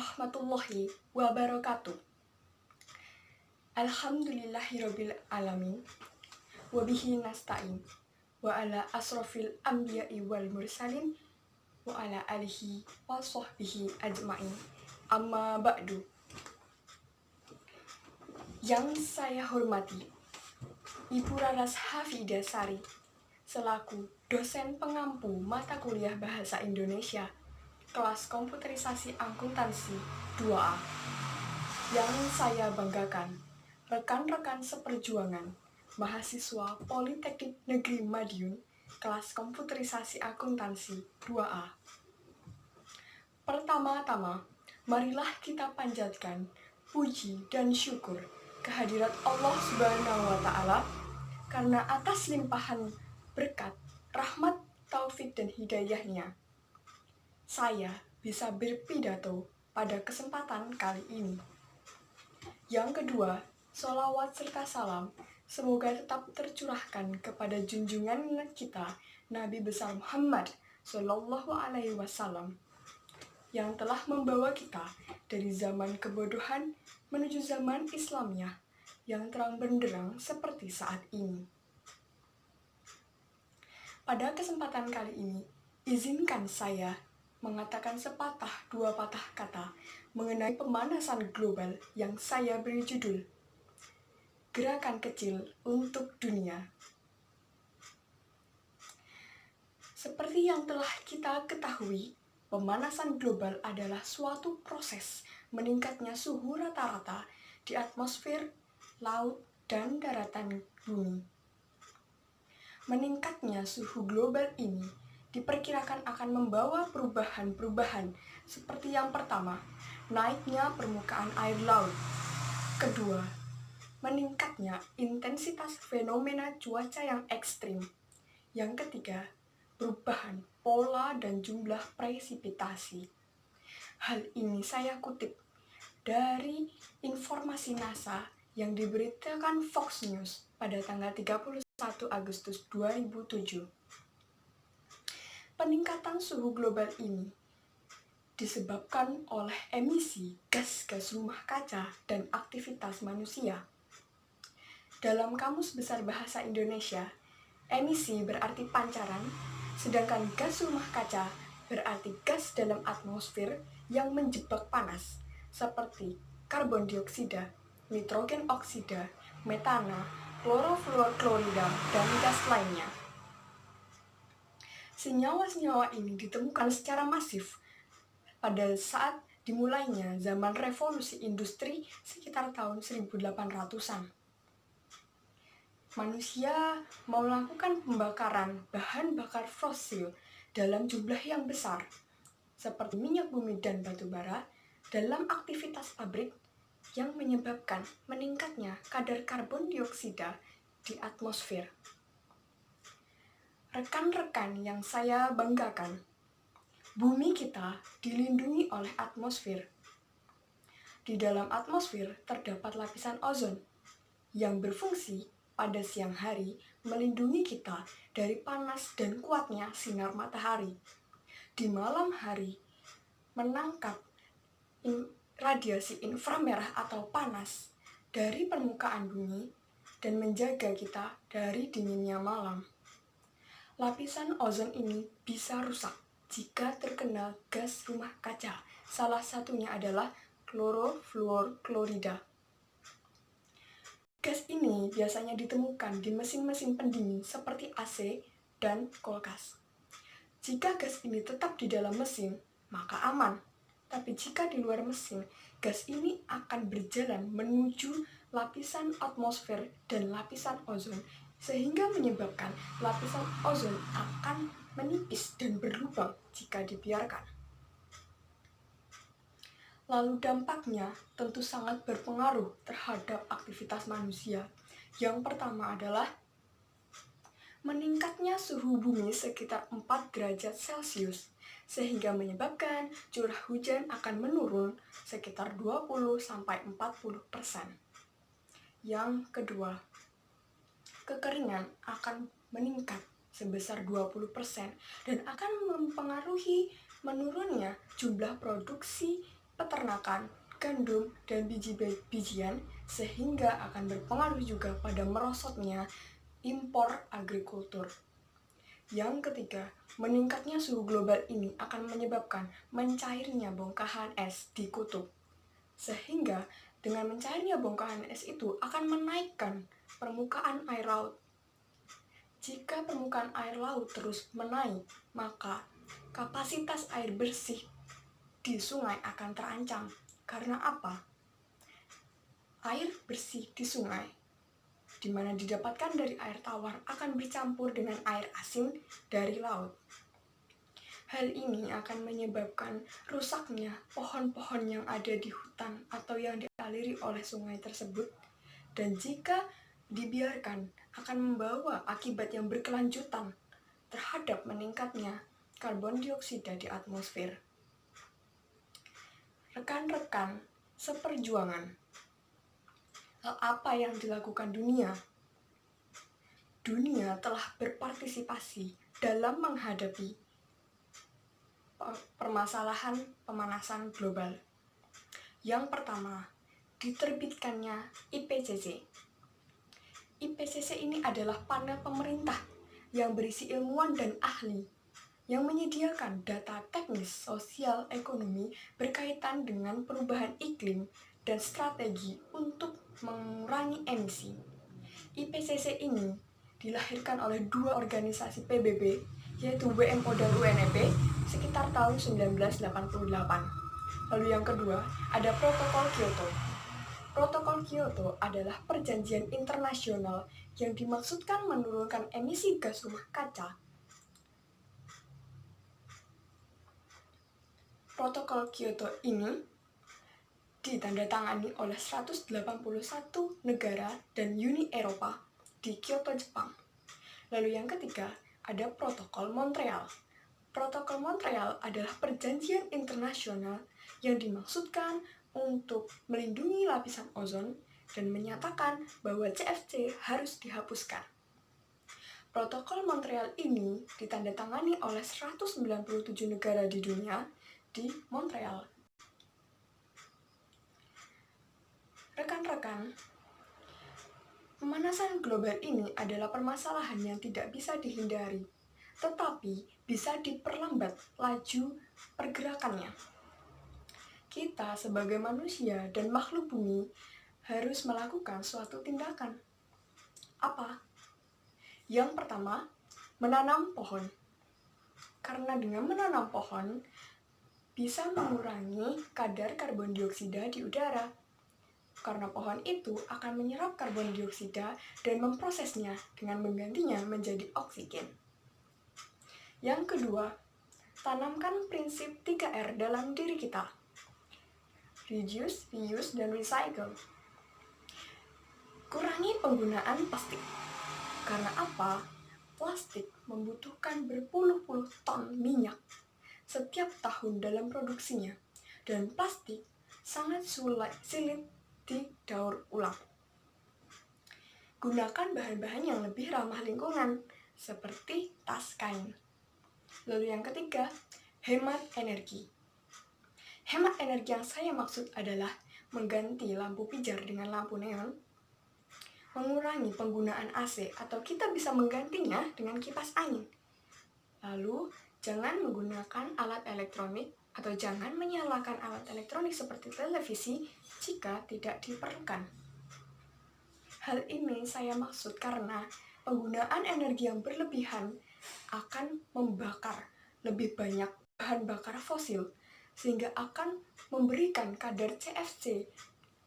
warahmatullahi wabarakatuh. Alhamdulillahirabbil alamin. Wabihi nasta'in. Wa ala asrofil anbiya'i wal mursalin. Wa ala alihi wa sahbihi ajma'in. Amma ba'du. Yang saya hormati Ibu Raras Hafidah Sari selaku dosen pengampu mata kuliah Bahasa Indonesia kelas komputerisasi akuntansi 2A. Yang saya banggakan, rekan-rekan seperjuangan mahasiswa Politeknik Negeri Madiun kelas komputerisasi akuntansi 2A. Pertama-tama, marilah kita panjatkan puji dan syukur kehadirat Allah Subhanahu wa Ta'ala karena atas limpahan berkat, rahmat, taufik, dan hidayahnya saya bisa berpidato pada kesempatan kali ini. Yang kedua, sholawat serta salam semoga tetap tercurahkan kepada junjungan kita Nabi besar Muhammad Shallallahu Alaihi Wasallam yang telah membawa kita dari zaman kebodohan menuju zaman Islamiyah yang terang benderang seperti saat ini. Pada kesempatan kali ini, izinkan saya mengatakan sepatah dua patah kata mengenai pemanasan global yang saya beri judul Gerakan Kecil untuk Dunia. Seperti yang telah kita ketahui, pemanasan global adalah suatu proses meningkatnya suhu rata-rata di atmosfer, laut, dan daratan bumi. Meningkatnya suhu global ini diperkirakan akan membawa perubahan-perubahan seperti yang pertama, naiknya permukaan air laut. Kedua, meningkatnya intensitas fenomena cuaca yang ekstrim. Yang ketiga, perubahan pola dan jumlah presipitasi. Hal ini saya kutip dari informasi NASA yang diberitakan Fox News pada tanggal 31 Agustus 2007. Peningkatan suhu global ini disebabkan oleh emisi gas-gas rumah kaca dan aktivitas manusia. Dalam Kamus Besar Bahasa Indonesia, emisi berarti pancaran, sedangkan gas rumah kaca berarti gas dalam atmosfer yang menjebak panas, seperti karbon dioksida, nitrogen oksida, metana, klorofluorklorida, dan gas lainnya. Senyawa-senyawa ini ditemukan secara masif pada saat dimulainya zaman revolusi industri sekitar tahun 1800-an. Manusia melakukan pembakaran bahan bakar fosil dalam jumlah yang besar, seperti minyak bumi dan batu bara, dalam aktivitas pabrik yang menyebabkan meningkatnya kadar karbon dioksida di atmosfer. Rekan-rekan yang saya banggakan, bumi kita dilindungi oleh atmosfer. Di dalam atmosfer terdapat lapisan ozon yang berfungsi pada siang hari melindungi kita dari panas dan kuatnya sinar matahari. Di malam hari menangkap radiasi inframerah atau panas dari permukaan bumi dan menjaga kita dari dinginnya malam. Lapisan ozon ini bisa rusak jika terkena gas rumah kaca. Salah satunya adalah klorofluorklorida. Gas ini biasanya ditemukan di mesin-mesin pendingin seperti AC dan kulkas. Jika gas ini tetap di dalam mesin, maka aman. Tapi jika di luar mesin, gas ini akan berjalan menuju lapisan atmosfer dan lapisan ozon, sehingga menyebabkan lapisan ozon akan menipis dan berlubang jika dibiarkan. Lalu dampaknya tentu sangat berpengaruh terhadap aktivitas manusia. Yang pertama adalah meningkatnya suhu bumi sekitar 4 derajat Celcius, sehingga menyebabkan curah hujan akan menurun sekitar 20-40%. Yang kedua, kekeringan akan meningkat sebesar 20% dan akan mempengaruhi menurunnya jumlah produksi peternakan, gandum, dan biji-bijian, sehingga akan berpengaruh juga pada merosotnya impor agrikultur. Yang ketiga, meningkatnya suhu global ini akan menyebabkan mencairnya bongkahan es di kutub. Sehingga dengan mencairnya bongkahan es itu akan menaikkan permukaan air laut. Jika permukaan air laut terus menaik, maka kapasitas air bersih di sungai akan terancam. Karena apa? Air bersih di sungai, di mana didapatkan dari air tawar, akan bercampur dengan air asin dari laut. Hal ini akan menyebabkan rusaknya pohon-pohon yang ada di hutan atau yang dialiri oleh sungai tersebut. Dan jika dibiarkan, akan membawa akibat yang berkelanjutan terhadap meningkatnya karbon dioksida di atmosfer. Rekan-rekan seperjuangan, hal apa yang dilakukan dunia? Dunia telah berpartisipasi dalam menghadapi permasalahan pemanasan global. Yang pertama, diterbitkannya IPCC. IPCC ini adalah panel pemerintah yang berisi ilmuwan dan ahli yang menyediakan data teknis, sosial, ekonomi berkaitan dengan perubahan iklim dan strategi untuk mengurangi emisi. IPCC ini dilahirkan oleh dua organisasi PBB, yaitu WMO dan UNEP, sekitar tahun 1988. Lalu yang kedua, ada Protokol Kyoto. Protokol Kyoto adalah perjanjian internasional yang dimaksudkan menurunkan emisi gas rumah kaca. Protokol Kyoto ini ditandatangani oleh 181 negara dan Uni Eropa di Kyoto, Jepang. Lalu yang ketiga, ada Protokol Montreal. Protokol Montreal adalah perjanjian internasional yang dimaksudkan untuk melindungi lapisan ozon dan menyatakan bahwa CFC harus dihapuskan. Protokol Montreal ini ditandatangani oleh 197 negara di dunia di Montreal. Rekan-rekan, pemanasan global ini adalah permasalahan yang tidak bisa dihindari, tetapi bisa diperlambat laju pergerakannya. Kita sebagai manusia dan makhluk bumi harus melakukan suatu tindakan. Apa? Yang pertama, menanam pohon. Karena dengan menanam pohon bisa mengurangi kadar karbon dioksida di udara. Karena pohon itu akan menyerap karbon dioksida dan memprosesnya dengan menggantinya menjadi oksigen. Yang kedua, tanamkan prinsip 3R dalam diri kita. Reduce, reuse, dan recycle. Kurangi penggunaan plastik. Karena apa? Plastik membutuhkan berpuluh-puluh ton minyak setiap tahun dalam produksinya, dan plastik sangat sulit didaur ulang. Gunakan bahan-bahan yang lebih ramah lingkungan, seperti tas kain. Lalu yang ketiga, hemat energi. Hemat energi yang saya maksud adalah mengganti lampu pijar dengan lampu neon, mengurangi penggunaan AC atau kita bisa menggantinya dengan kipas angin. Lalu, jangan menggunakan alat elektronik atau jangan menyalakan alat elektronik seperti televisi jika tidak diperlukan. Hal ini saya maksud karena penggunaan energi yang berlebihan akan membakar lebih banyak bahan bakar fosil, sehingga akan memberikan kadar CFC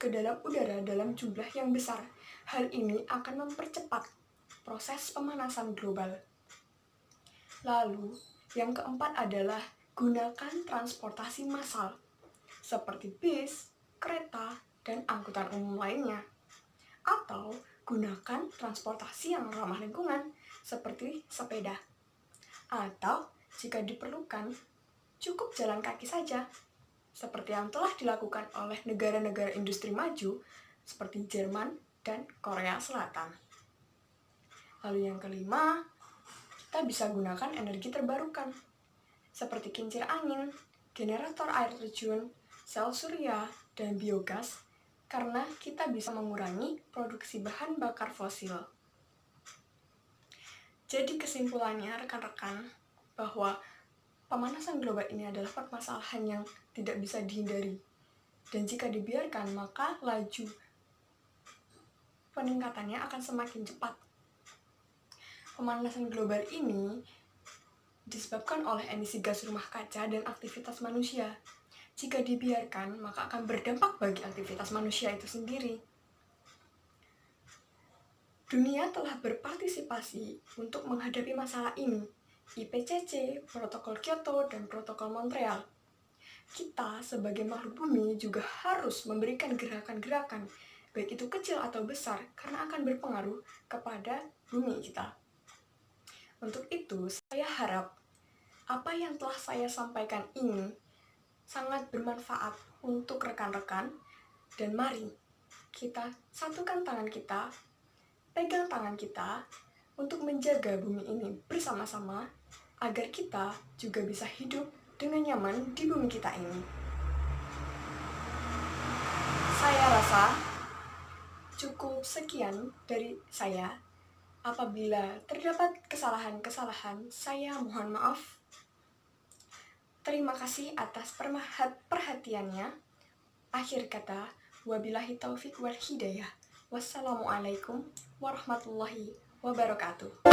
ke dalam udara dalam jumlah yang besar. Hal ini akan mempercepat proses pemanasan global. Lalu, yang keempat adalah gunakan transportasi massal, seperti bis, kereta, dan angkutan umum lainnya. Atau gunakan transportasi yang ramah lingkungan, seperti sepeda. Atau, jika diperlukan, cukup jalan kaki saja, seperti yang telah dilakukan oleh negara-negara industri maju, seperti Jerman dan Korea Selatan. Lalu yang kelima, kita bisa gunakan energi terbarukan, seperti kincir angin, generator air terjun, sel surya, dan biogas karena kita bisa mengurangi produksi bahan bakar fosil. Jadi kesimpulannya rekan-rekan bahwa pemanasan global ini adalah permasalahan yang tidak bisa dihindari. Dan jika dibiarkan, maka laju peningkatannya akan semakin cepat. Pemanasan global ini disebabkan oleh emisi gas rumah kaca dan aktivitas manusia. Jika dibiarkan, maka akan berdampak bagi aktivitas manusia itu sendiri. Dunia telah berpartisipasi untuk menghadapi masalah ini. IPCC, Protokol Kyoto, dan Protokol Montreal. Kita sebagai makhluk bumi juga harus memberikan gerakan-gerakan, baik itu kecil atau besar, karena akan berpengaruh kepada bumi kita. Untuk itu, saya harap apa yang telah saya sampaikan ini sangat bermanfaat untuk rekan-rekan, dan mari kita satukan tangan kita, pegang tangan kita untuk menjaga bumi ini bersama-sama agar kita juga bisa hidup dengan nyaman di bumi kita ini. Saya rasa cukup sekian dari saya. Apabila terdapat kesalahan-kesalahan, saya mohon maaf. Terima kasih atas perhatiannya. Akhir kata, wabillahi taufik wal hidayah. Wassalamualaikum warahmatullahi wabarakatuh.